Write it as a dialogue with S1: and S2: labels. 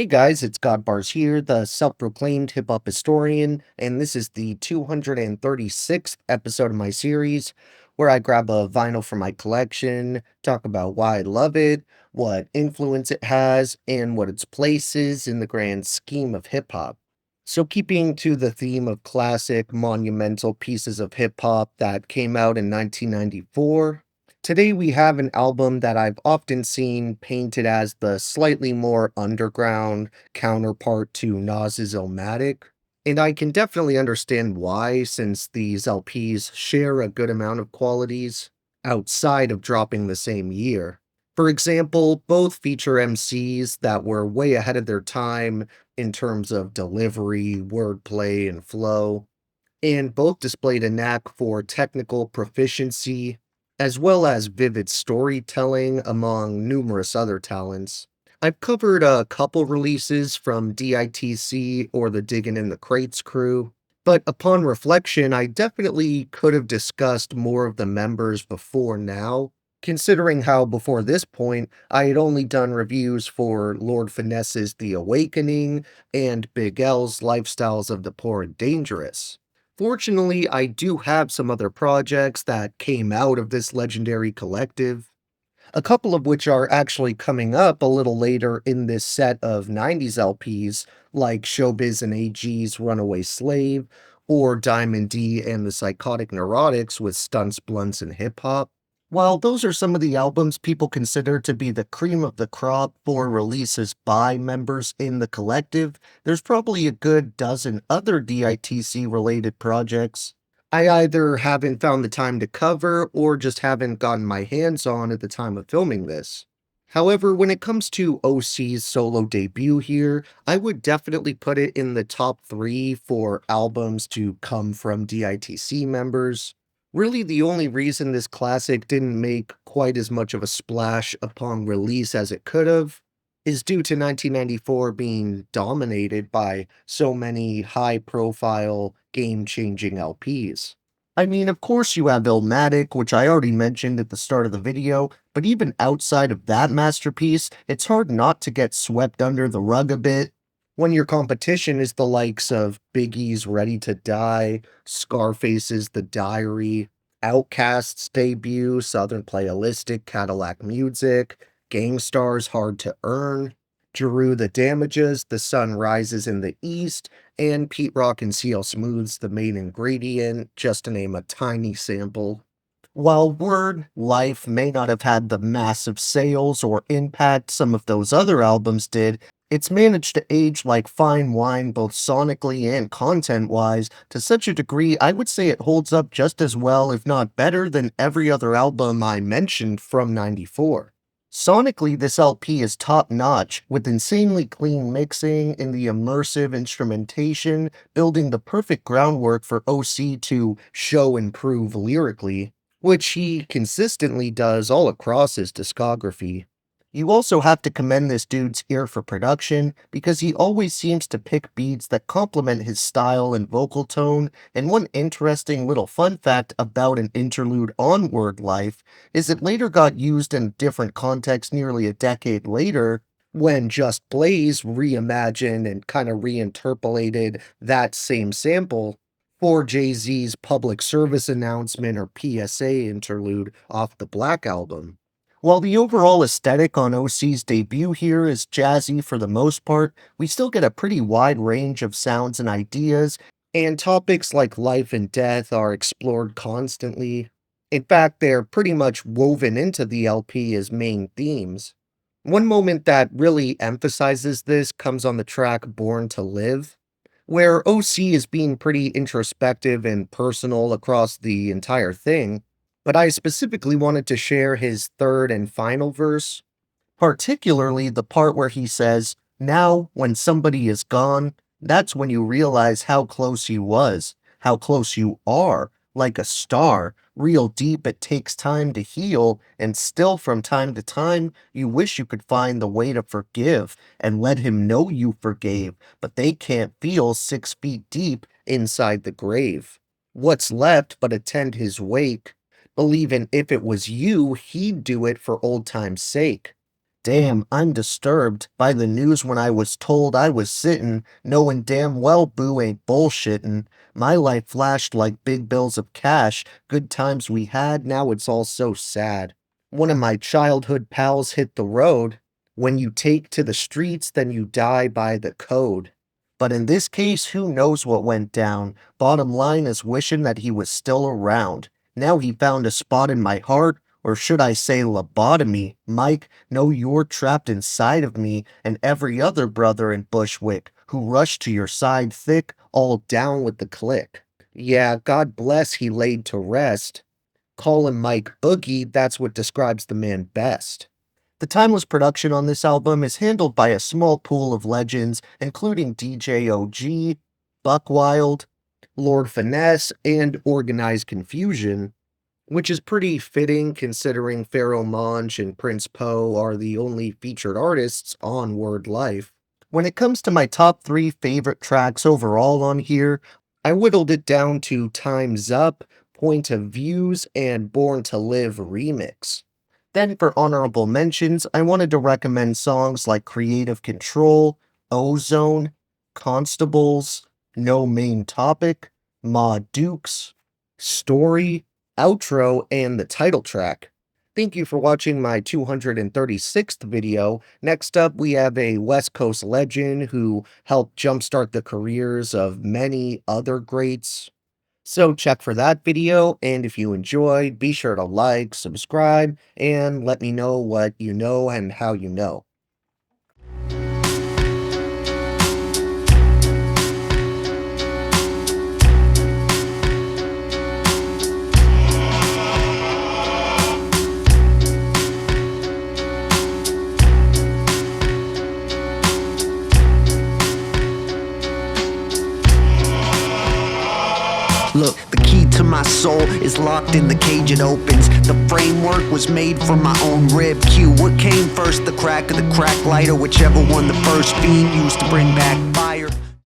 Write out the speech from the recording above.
S1: Hey guys, it's Godbars here, the self-proclaimed hip-hop historian, and this is the 236th episode of my series where I grab a vinyl from my collection, talk about why I love it, what influence it has, and what its place is in the grand scheme of hip-hop. So keeping to the theme of classic, monumental pieces of hip-hop that came out in 1994, today we have an album that I've often seen painted as the slightly more underground counterpart to Nas's Illmatic, and I can definitely understand why, since these LPs share a good amount of qualities outside of dropping the same year. For example, both feature MCs that were way ahead of their time in terms of delivery, wordplay, and flow, and both displayed a knack for technical proficiency as well as vivid storytelling among numerous other talents. I've covered a couple releases from DITC or the Diggin' in the Crates crew, but upon reflection, I definitely could have discussed more of the members before now, considering how before this point I had only done reviews for Lord Finesse's The Awakening and Big L's Lifestyles of the Poor and Dangerous. Fortunately, I do have some other projects that came out of this legendary collective, a couple of which are actually coming up a little later in this set of 90s LPs, like Showbiz and AG's Runaway Slave, or Diamond D and the Psychotic Neurotics with Stunts, Blunts, and Hip Hop. While those are some of the albums people consider to be the cream of the crop for releases by members in the collective, there's probably a good dozen other DITC related projects I either haven't found the time to cover or just haven't gotten my hands on at the time of filming this. However, when it comes to OC's solo debut here, I would definitely put it in the top 3 for albums to come from DITC members. Really, the only reason this classic didn't make quite as much of a splash upon release as it could have is due to 1994 being dominated by so many high-profile, game-changing LPs. I mean, of course you have Illmatic, which I already mentioned at the start of the video, but even outside of that masterpiece, it's hard not to get swept under the rug a bit when your competition is the likes of Biggie's Ready to Die, Scarface's The Diary, Outkast's debut, Southern Playalistic, Cadillac Music, Gangstar's Hard to Earn, Jeru the Damages, The Sun Rises in the East, and Pete Rock and CL Smooth's The Main Ingredient, just to name a tiny sample. While Word Life may not have had the massive sales or impact some of those other albums did, it's managed to age like fine wine both sonically and content-wise to such a degree I would say it holds up just as well if not better than every other album I mentioned from 94. Sonically, this LP is top-notch, with insanely clean mixing and the immersive instrumentation, building the perfect groundwork for OC to show and prove lyrically, which he consistently does all across his discography. You also have to commend this dude's ear for production, because he always seems to pick beats that complement his style and vocal tone, and one interesting little fun fact about an interlude on Word Life is it later got used in a different context nearly a decade later, when Just Blaze reimagined and kind of reinterpolated that same sample for Jay-Z's public service announcement or PSA interlude off the Black Album. While the overall aesthetic on OC's debut here is jazzy for the most part, we still get a pretty wide range of sounds and ideas, and topics like life and death are explored constantly. In fact, they're pretty much woven into the LP as main themes. One moment that really emphasizes this comes on the track Born to Live, where OC is being pretty introspective and personal across the entire thing, but I specifically wanted to share his third and final verse, particularly the part where he says, "Now, when somebody is gone, that's when you realize how close you was, how close you are, like a star, real deep it takes time to heal, and still from time to time, you wish you could find the way to forgive, and let him know you forgave, but they can't feel 6 feet deep inside the grave. What's left but attend his wake, believing if it was you, he'd do it for old time's sake. Damn, I'm disturbed by the news when I was told I was sittin', knowing damn well Boo ain't bullshittin'. My life flashed like big bills of cash, good times we had, now it's all so sad. One of my childhood pals hit the road. When you take to the streets, then you die by the code. But in this case, who knows what went down? Bottom line is wishing that he was still around. Now he found a spot in my heart, or should I say lobotomy? Mike, know you're trapped inside of me and every other brother in Bushwick who rushed to your side thick, all down with the click. Yeah, God bless he laid to rest. Call him Mike Boogie, that's what describes the man best. The timeless production on this album is handled by a small pool of legends, including DJ OG, Buck Wild, Lord Finesse, and Organized Confusion, which is pretty fitting considering Pharoah Monch and Prince Poe are the only featured artists on Word Life. When it comes to my top 3 favorite tracks overall on here, I whittled it down to Time's Up, Point of Views, and Born to Live remix. Then for honorable mentions, I wanted to recommend songs like Creative Control, Ozone, Constables, No Main Topic, Ma Dukes, Story, Outro, and the title track. Thank you for watching my 236th video. Next up, we have a West Coast legend who helped jumpstart the careers of many other greats. So check for that video, and if you enjoyed, be sure to like, subscribe, and let me know what you know and how you know.
S2: Look, the key to my soul is locked in the cage it opens. The framework was made from my own rib cue. What came first, the crack or the crack lighter? Whichever one the first fiend used to bring back fire.